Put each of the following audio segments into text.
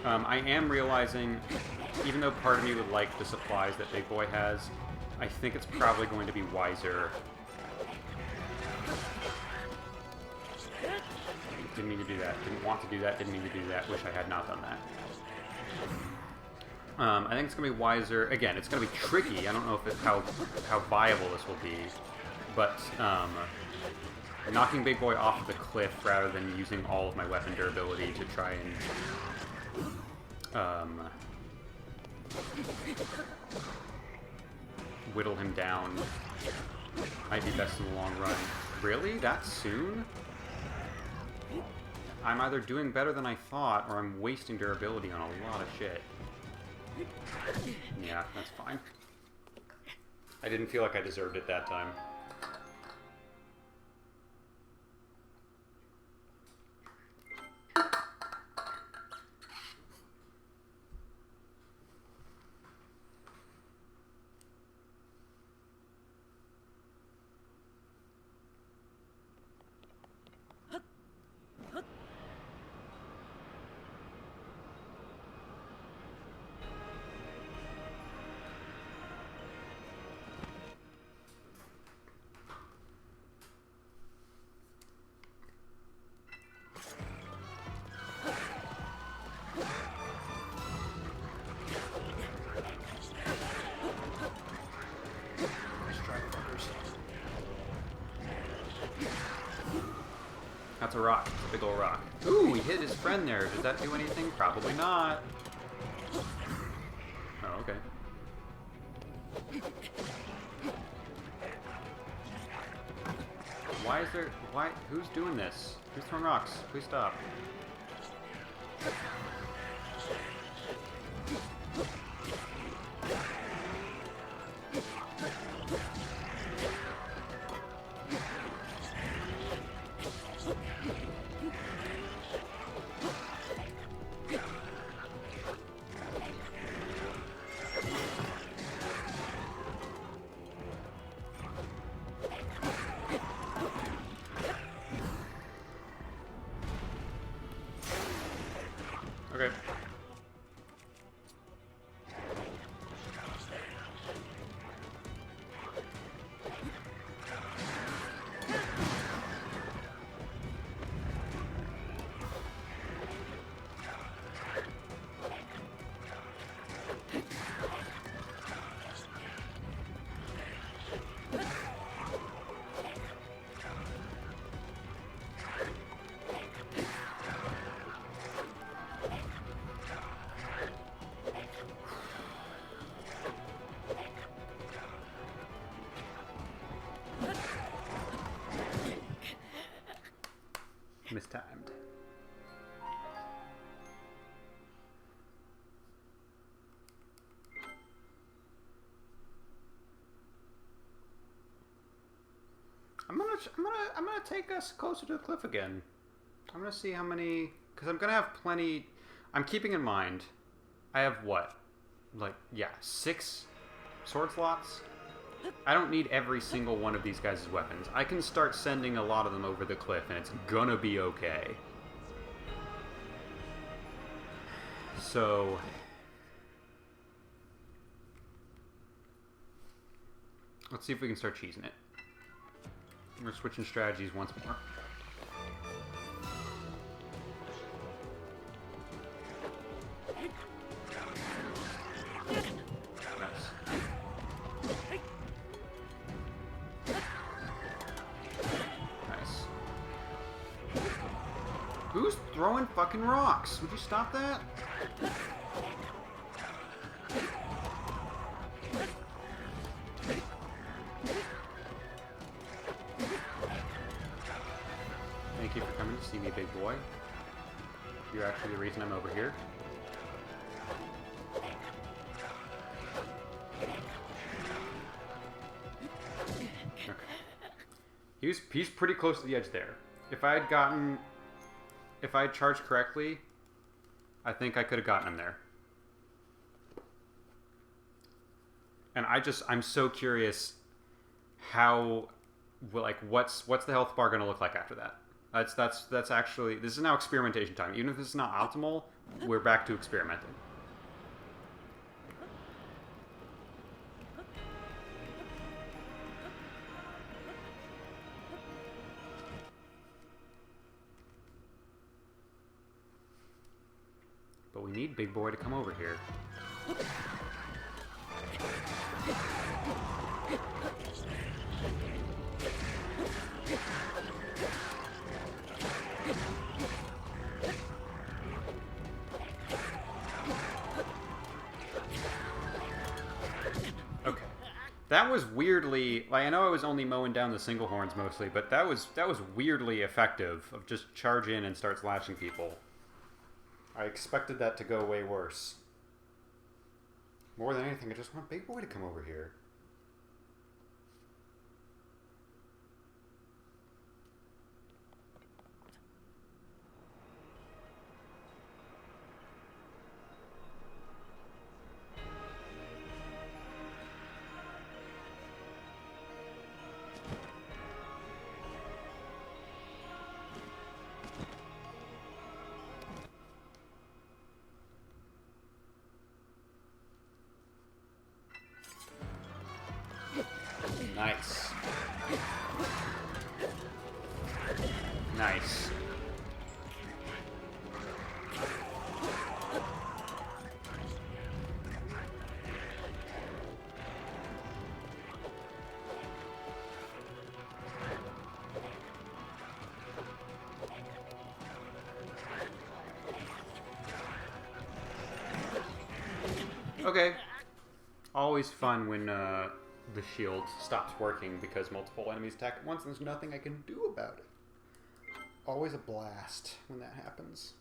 I am realizing, even though part of me would like the supplies that Big Boy has, I think it's probably going to be wiser. Didn't mean to do that. Didn't want to do that. Didn't mean to do that. Wish I had not done that. I think it's going to be wiser. Again, it's going to be tricky. I don't know if how viable this will be. But knocking Big Boy off the cliff rather than using all of my weapon durability to try and whittle him down might be best in the long run. Really? That soon? I'm either doing better than I thought, or I'm wasting durability on a lot of shit. Yeah, that's fine. I didn't feel like I deserved it that time. That's a rock. It's a big old rock. Ooh, he hit his friend there. Does that do anything? Probably not. Oh, okay. Why is there... Why? Who's doing this? Who's throwing rocks? Please stop. Okay. Mistimed. I'm gonna take us closer to the cliff again. I'm gonna see how many, because I'm gonna have plenty. I'm keeping in mind, I have what, like, yeah, 6 sword slots. I don't need every single one of these guys' weapons. I can start sending a lot of them over the cliff, and it's gonna be okay. So... let's see if we can start cheesing it. We're switching strategies once more. Who's throwing fucking rocks? Would you stop that? Thank you for coming to see me, big boy. You're actually the reason I'm over here. Okay. He's pretty close to the edge there. If I had charged correctly, I think I could have gotten him there. And I'm so curious how, like, what's the health bar going to look like after that? That's actually, this is now experimentation time. Even if this is not optimal, we're back to experimenting. But we need Big Boy to come over here. Okay. That was weirdly, like, I know I was only mowing down the single horns mostly, but that was weirdly effective of just charge in and start slashing people. I expected that to go way worse. More than anything, I just want Big Boy to come over here. Nice. Nice. Okay. Always fun when the shield stops working because multiple enemies attack at once and there's nothing I can do about it. Always a blast when that happens.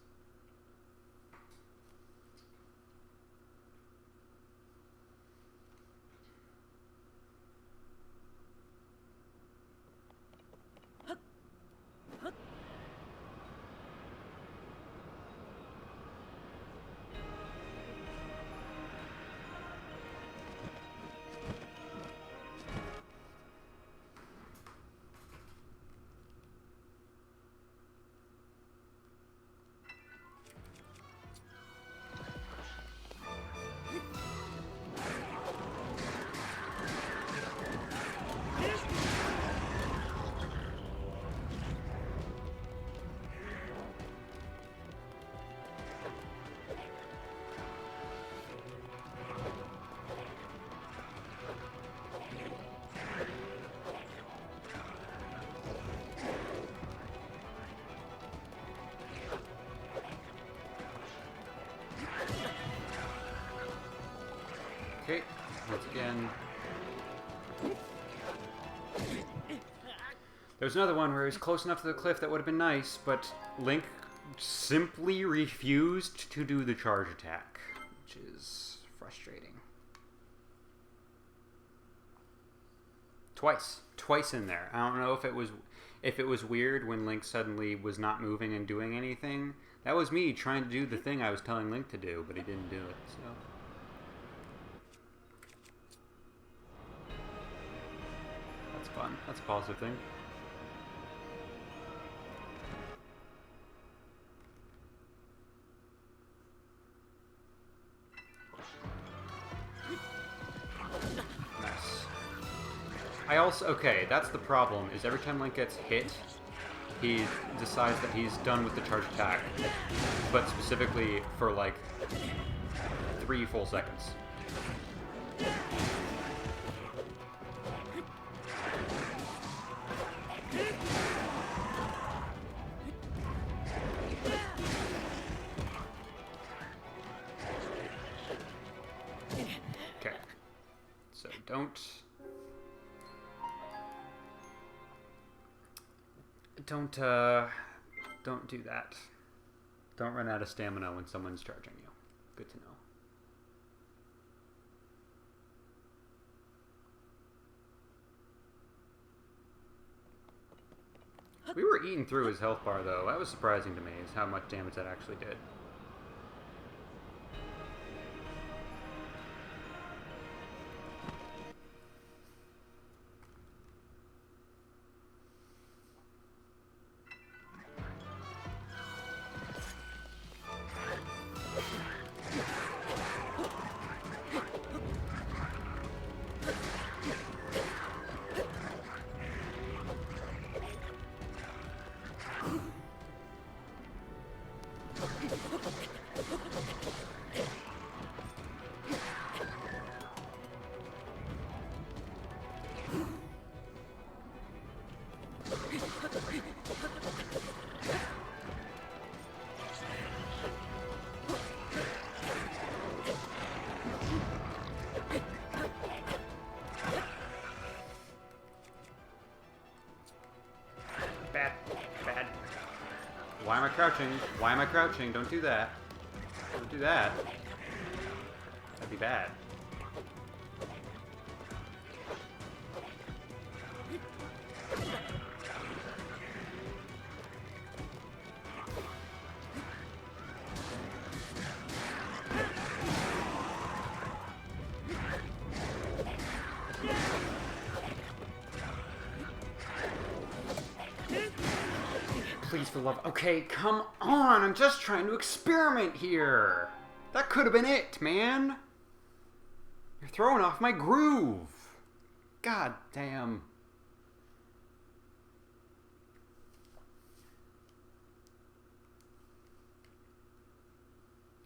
Okay, once again. There's another one where he was close enough to the cliff that would have been nice, but Link simply refused to do the charge attack, which is frustrating. Twice in there. I don't know if it was weird when Link suddenly was not moving and doing anything. That was me trying to do the thing I was telling Link to do, but he didn't do it. So that's fun. That's a positive thing. I also, okay, that's the problem, is every time Link gets hit, he decides that he's done with the charge attack, but specifically for like 3 full seconds. Okay, so don't do that. Don't run out of stamina when someone's charging you. Good to know. We were eating through his health bar, though. That was surprising to me, is how much damage that actually did. crouching? Why am I crouching? Don't do that. Don't do that. That'd be bad. Please, for love. Okay, come on. I'm just trying to experiment here. That could have been it, man. You're throwing off my groove. God damn.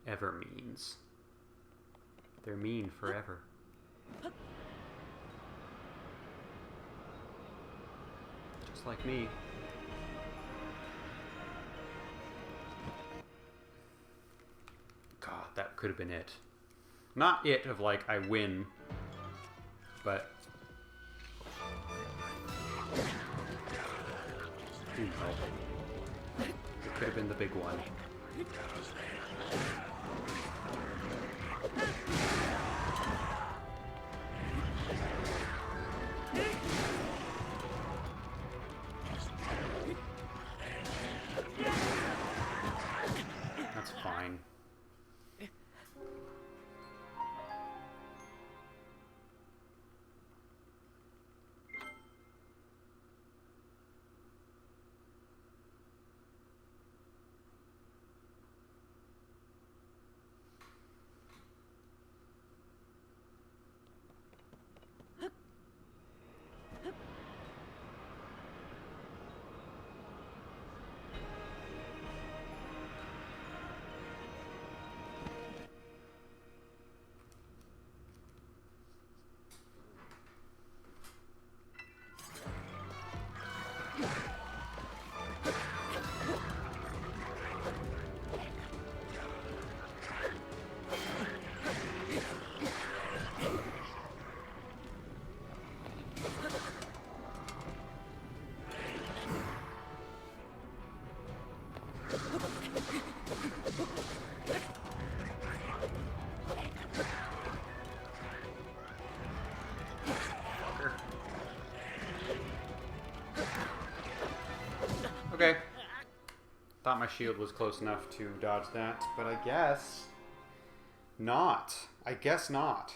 Ever means. They're mean forever. Just like me. God, that could have been it. Not it of like, I win, but... You know. It could have been the big one. That's fine. Okay. Thought my shield was close enough to dodge that, but I guess not. I guess not.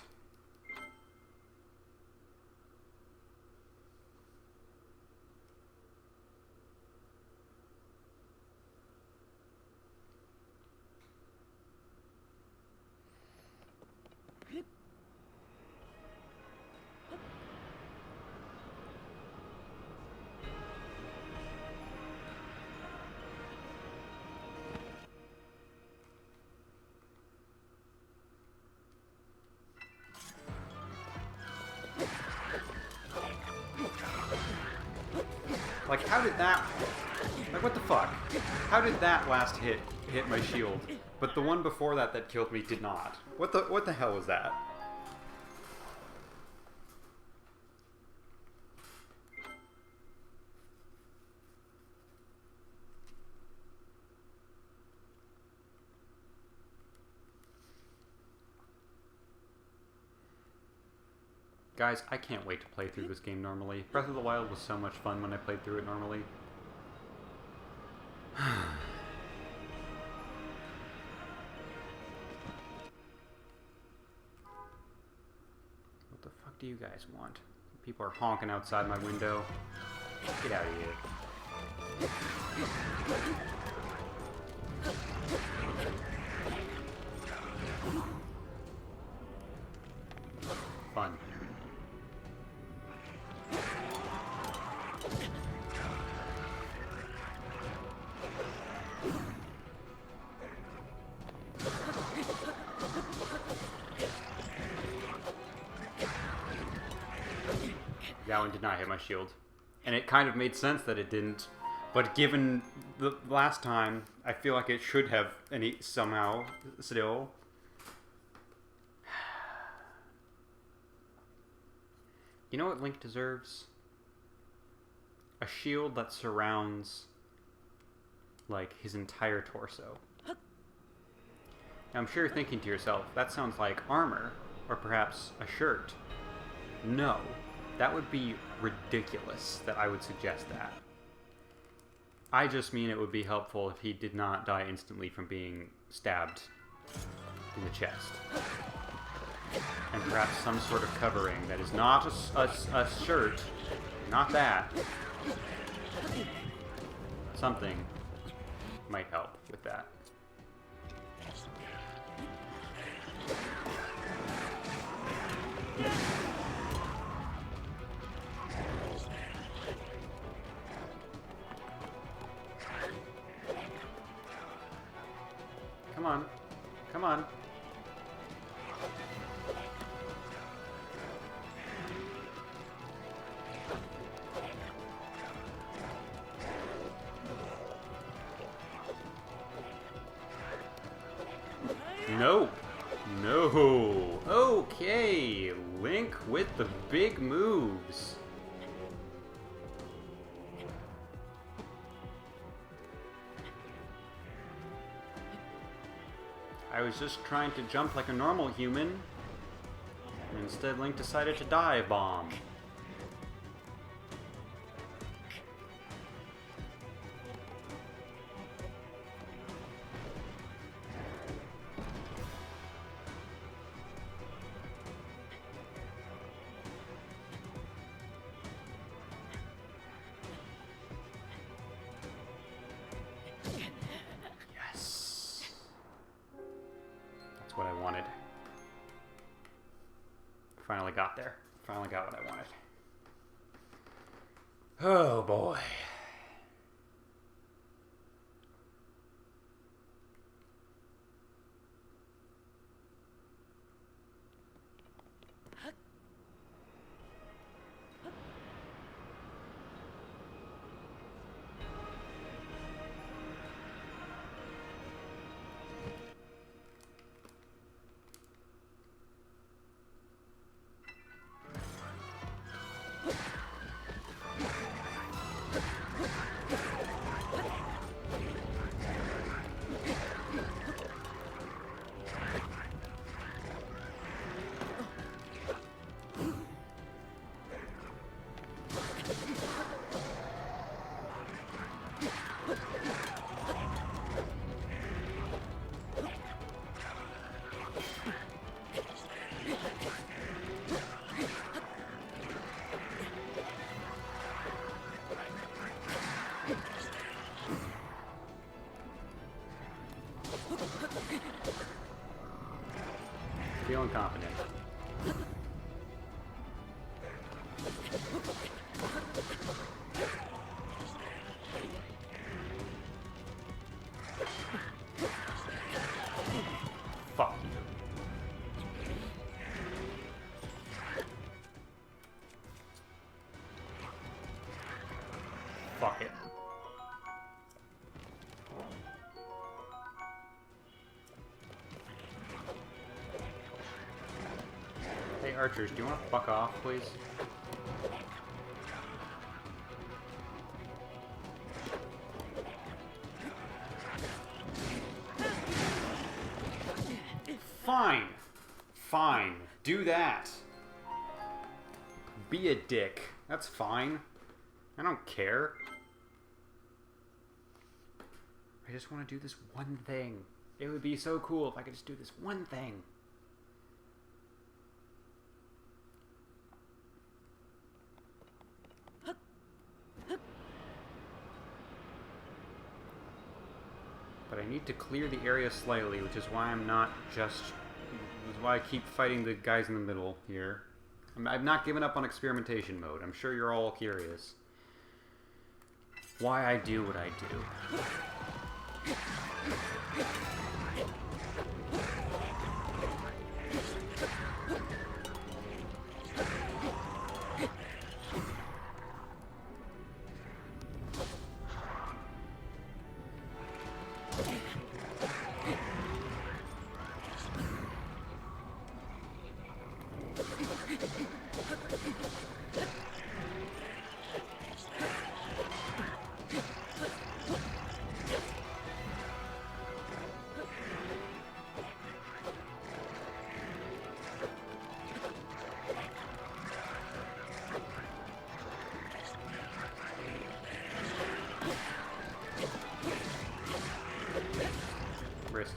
Like, how did that... Like, what the fuck? How did that last hit my shield, but the one before that that killed me did not? What the hell was that? Guys, I can't wait to play through this game normally. Breath of the Wild was so much fun when I played through it normally. What the fuck do you guys want? People are honking outside my window. Get out of here. Fun. That one did not hit my shield. And it kind of made sense that it didn't. But given the last time, I feel like it should have any somehow still. You know what Link deserves? A shield that surrounds like, his entire torso. Now, I'm sure you're thinking to yourself, that sounds like armor, or perhaps a shirt. No, that would be ridiculous that I would suggest that. I just mean it would be helpful if he did not die instantly from being stabbed in the chest. And perhaps some sort of covering that is not a shirt, not that. Something might help with that. Come on. Come on. No. No. Okay. Link with the big moves. I was just trying to jump like a normal human, and instead Link decided to dive bomb. What I wanted. Finally got there. Finally got what I wanted. Oh boy. Feeling confident. Fuck you. Fuck it. Hey, archers, do you want to fuck off, please? Fine. Fine. Do that. Be a dick. That's fine. I don't care. I just want to do this one thing. It would be so cool if I could just do this one thing. But I need to clear the area slightly, which is why I'm not just... which is why I keep fighting the guys in the middle here. I've not given up on experimentation mode. I'm sure you're all curious why I do what I do.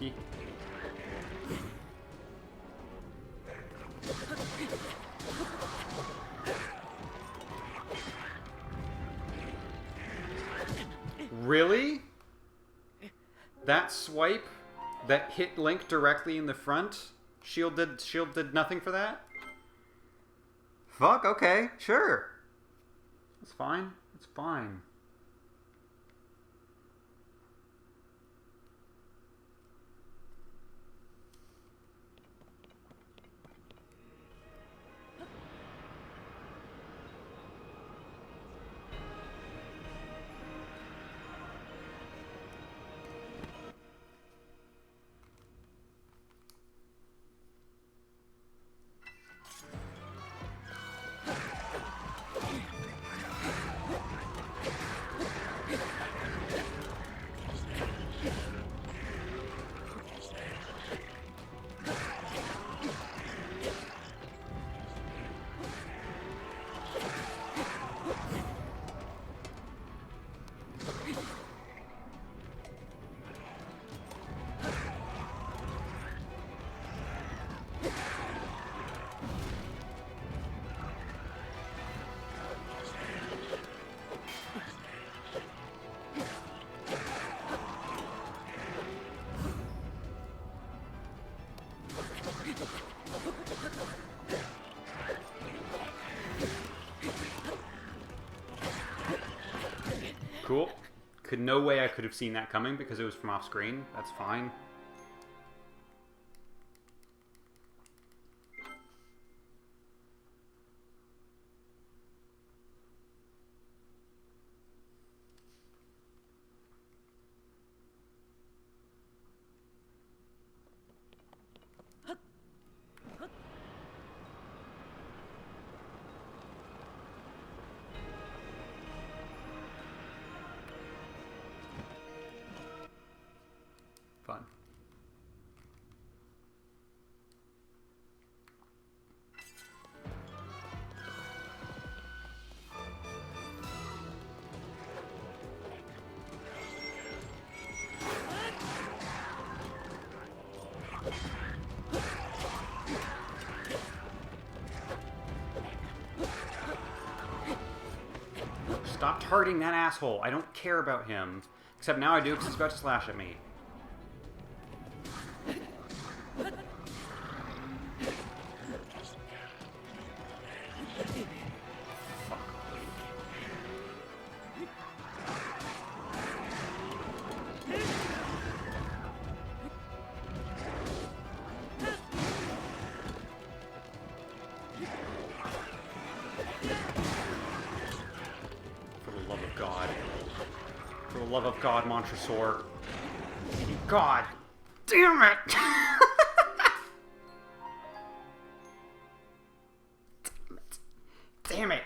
risky. Really? That swipe that hit Link directly in the front? Shield did nothing for that? Fuck, okay, sure. It's fine. It's fine. Cool. No way I could have seen that coming because it was from off screen. That's fine. Fun. Stop targeting that asshole. I don't care about him. Except now I do because he's about to slash at me. Love of God, Montresor. God damn it! Damn it!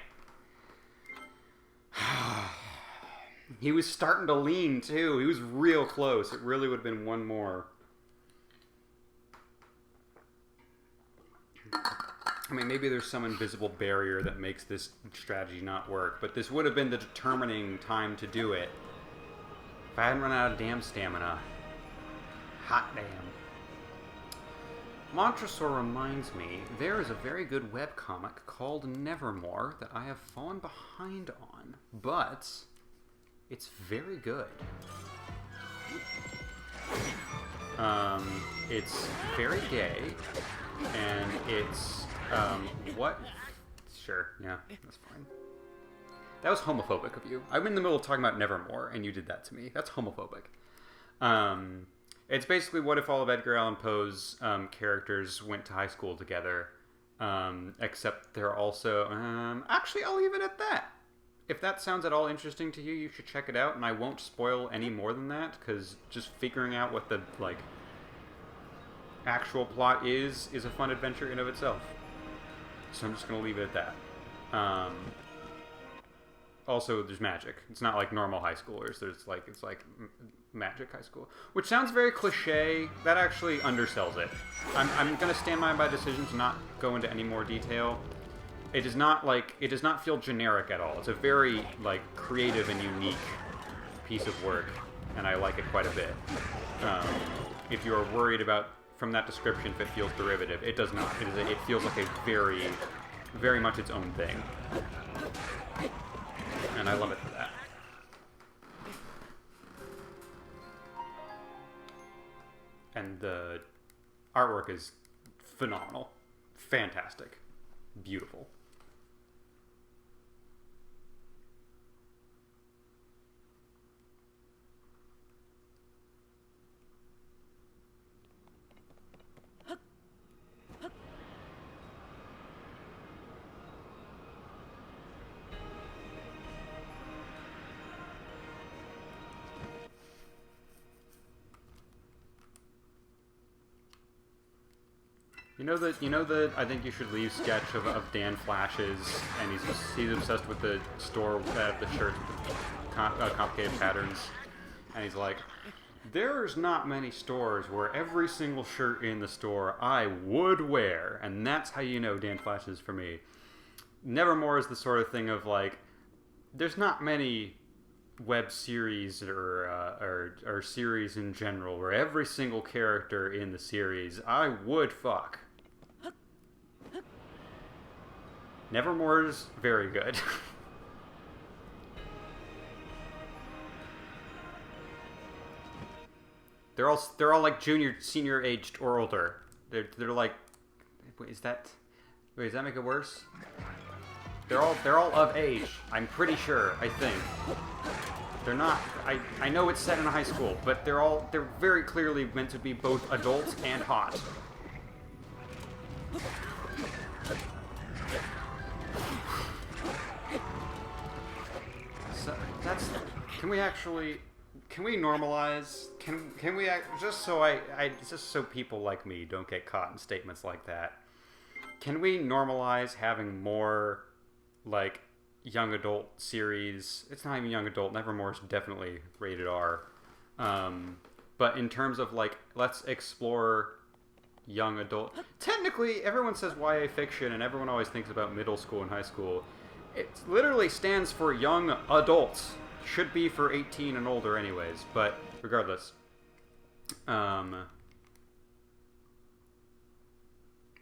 He was starting to lean too. He was real close. It really would have been one more. I mean, maybe there's some invisible barrier that makes this strategy not work, but this would have been the determining time to do it. If I hadn't run out of damn stamina. Hot damn. Montresor reminds me, there is a very good webcomic called Nevermore that I have fallen behind on, but it's very good. It's very gay, and it's, what? Sure, yeah, that's fine. That was homophobic of you. I'm in the middle of talking about Nevermore, and you did that to me. That's homophobic. It's basically what if all of Edgar Allan Poe's characters went to high school together, except they're also... actually, I'll leave it at that. If that sounds at all interesting to you, you should check it out, and I won't spoil any more than that, because just figuring out what the, like, actual plot is a fun adventure in of itself. So I'm just going to leave it at that. Also, there's magic. It's not like normal high schoolers. It's like magic high school, which sounds very cliche. That actually undersells it. I'm gonna stand by my decision to not go into any more detail. It does not feel generic at all. It's a very like creative and unique piece of work, and I like it quite a bit. if you are worried about, from that description, if it feels derivative. It does not. It feels like a very, very much its own thing. And I love it for that. And the artwork is phenomenal. Fantastic. Beautiful. You know that I think you should leave sketch of Dan Flash's, and he's obsessed with the store that the shirts with the complicated patterns, and he's like, there's not many stores where every single shirt in the store I would wear, and that's how you know Dan Flash is for me. Nevermore is the sort of thing of like, there's not many web series or series in general where every single character in the series I would fuck. Nevermore's very good. They're all like junior, senior aged or older. They're like, wait, does that make it worse? They're all of age. I'm pretty sure. I think they're not. I know it's set in a high school, but they're very clearly meant to be both adult and hot. So can we normalize? Can we just so people like me don't get caught in statements like that? Can we normalize having more like young adult series? It's not even young adult. Nevermore is definitely rated R. But in terms of like, let's explore young adult. Technically, everyone says YA fiction, and everyone always thinks about middle school and high school. It literally stands for young adults. Should be for 18 and older anyways, but regardless. What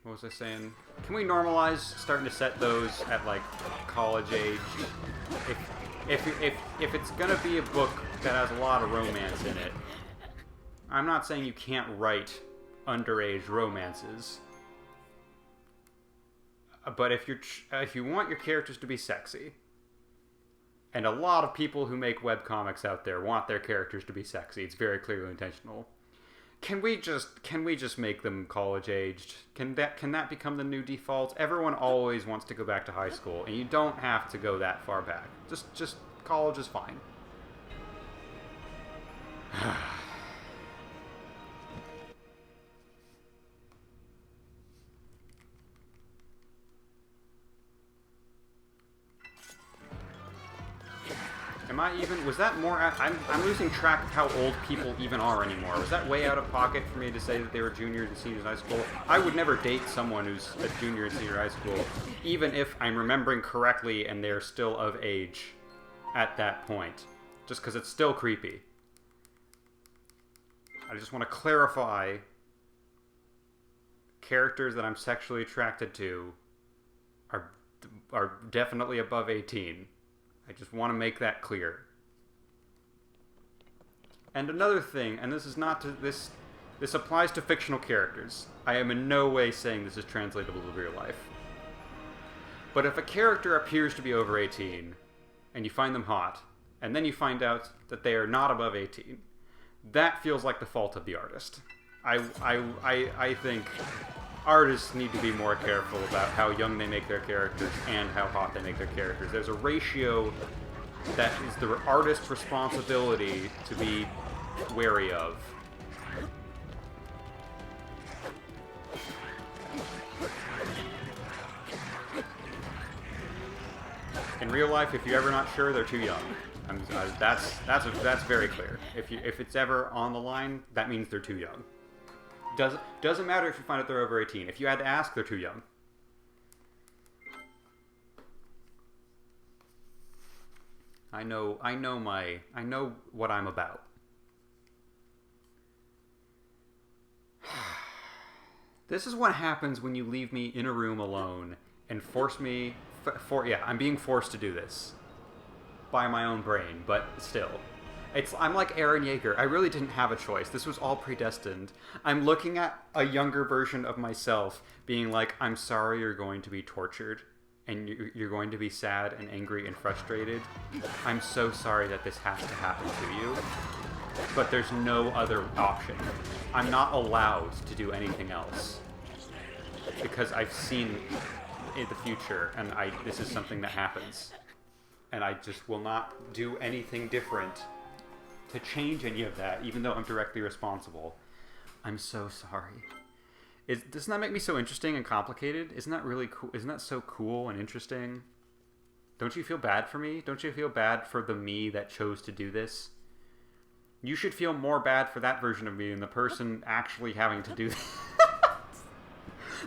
was I saying? Can we normalize starting to set those at like college age? If it's gonna be a book that has a lot of romance in it, I'm not saying you can't write underage romances. But if you want your characters to be sexy, and a lot of people who make webcomics out there want their characters to be sexy, it's very clearly intentional. Can we just make them college aged? Can that become the new default? Everyone always wants to go back to high school, and you don't have to go that far back. Just college is fine. Was that more, I'm losing track of how old people even are anymore. Was that way out of pocket for me to say that they were juniors and seniors in high school? I would never date someone who's a junior and senior in high school, even if I'm remembering correctly and they're still of age at that point. Just because it's still creepy. I just want to clarify, characters that I'm sexually attracted to are definitely above 18. I just want to make that clear. And another thing, and this is not to this applies to fictional characters. I am in no way saying this is translatable to real life. But if a character appears to be over 18, and you find them hot, and then you find out that they are not above 18, that feels like the fault of the artist. I think artists need to be more careful about how young they make their characters and how hot they make their characters. There's a ratio that is the artist's responsibility to be wary of. In real life, if you're ever not sure, they're too young. That's very clear. If it's ever on the line, that means they're too young. Doesn't matter if you find out they're over 18. If you had to ask, they're too young. I know what I'm about. This is what happens when you leave me in a room alone and force me... I'm being forced to do this. By my own brain, but still. I'm like Eren Yeager. I really didn't have a choice. This was all predestined. I'm looking at a younger version of myself being like, I'm sorry you're going to be tortured. And you're going to be sad and angry and frustrated. I'm so sorry that this has to happen to you. But there's no other option. I'm not allowed to do anything else. Because I've seen in the future, and this is something that happens. And I just will not do anything different to change any of that, even though I'm directly responsible. I'm so sorry. Doesn't that make me so interesting and complicated? Isn't that really cool? Isn't that so cool and interesting? Don't you feel bad for me? Don't you feel bad for the me that chose to do this? You should feel more bad for that version of me than the person actually having to do that.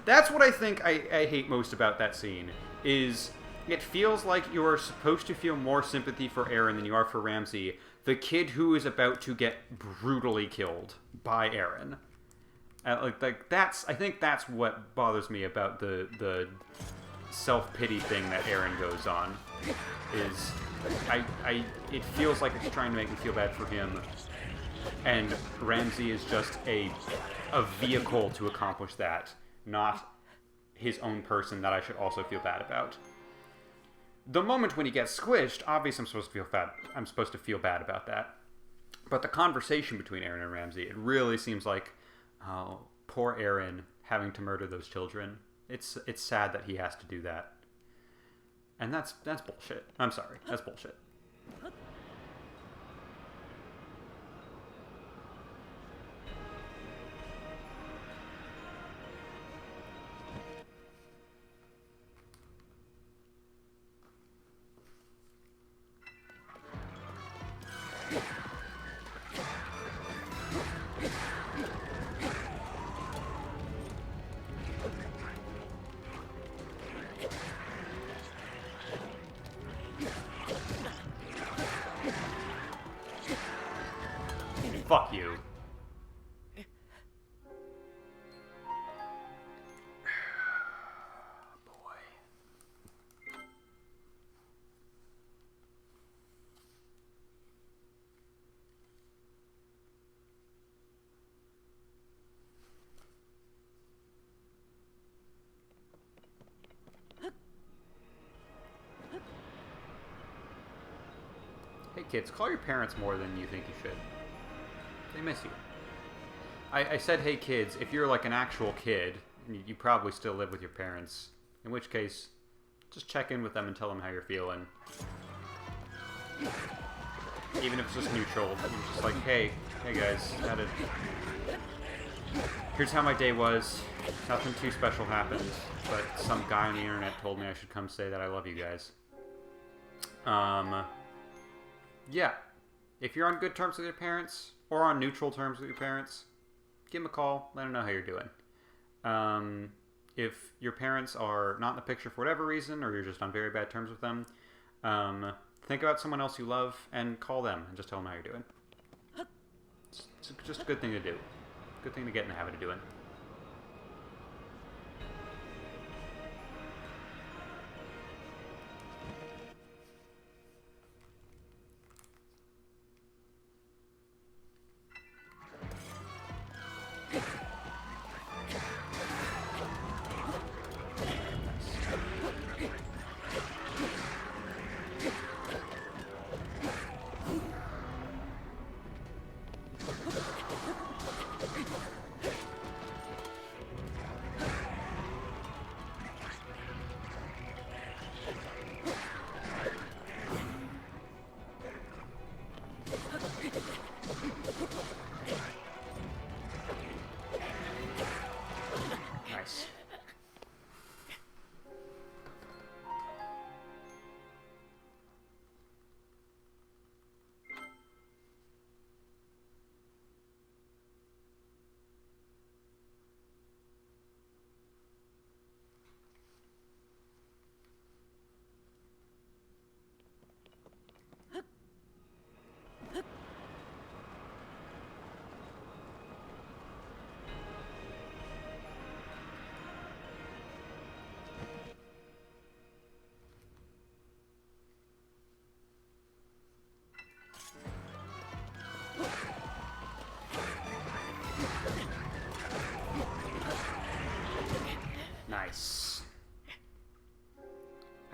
That's what I think I hate most about that scene, is it feels like you're supposed to feel more sympathy for Eren than you are for Ramsey, the kid who is about to get brutally killed by Eren. I think that's what bothers me about the self-pity thing that Eren goes on. Is it feels like it's trying to make me feel bad for him, and Ramsey is just a vehicle to accomplish that, not his own person that I should also feel bad about. The moment when he gets squished, obviously I'm supposed to feel bad about that. But the conversation between Eren and Ramsey, it really seems like, oh, poor Eren having to murder those children. It's sad that he has to do that. And that's bullshit. I'm sorry. That's bullshit. Fuck you. Boy. Hey kids, call your parents more than you think you should. They miss you. I said, hey kids, if you're like an actual kid, you probably still live with your parents. In which case, just check in with them and tell them how you're feeling. Even if it's just neutral, you're just like, hey guys, here's how my day was. Nothing too special happened, but some guy on the internet told me I should come say that I love you guys. Yeah. If you're on good terms with your parents, or on neutral terms with your parents, give them a call, let them know how you're doing. If your parents are not in the picture for whatever reason, or you're just on very bad terms with them, think about someone else you love and call them and just tell them how you're doing. It's just a good thing to do. Good thing to get in the habit of doing.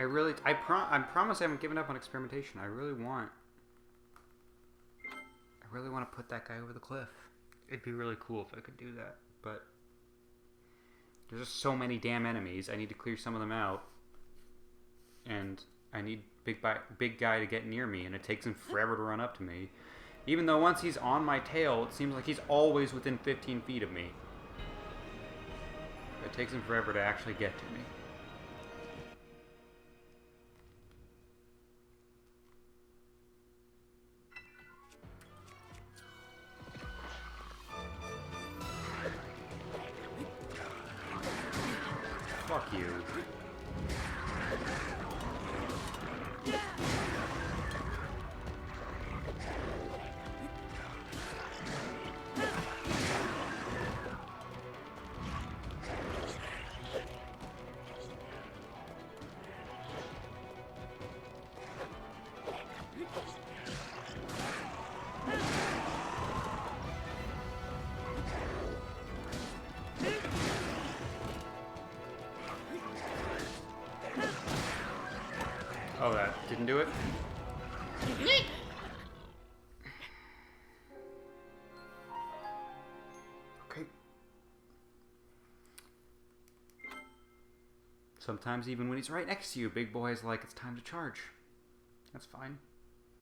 I promise I haven't given up on experimentation. I really want to put that guy over the cliff. It'd be really cool if I could do that, but there's just so many damn enemies. I need to clear some of them out, and I need big guy to get near me, and it takes him forever to run up to me. Even though once he's on my tail, it seems like he's always within 15 feet of me. It takes him forever to actually get to me. Fuck you. Oh, that didn't do it? Okay. Sometimes even when he's right next to you, big boy is like, it's time to charge. That's fine.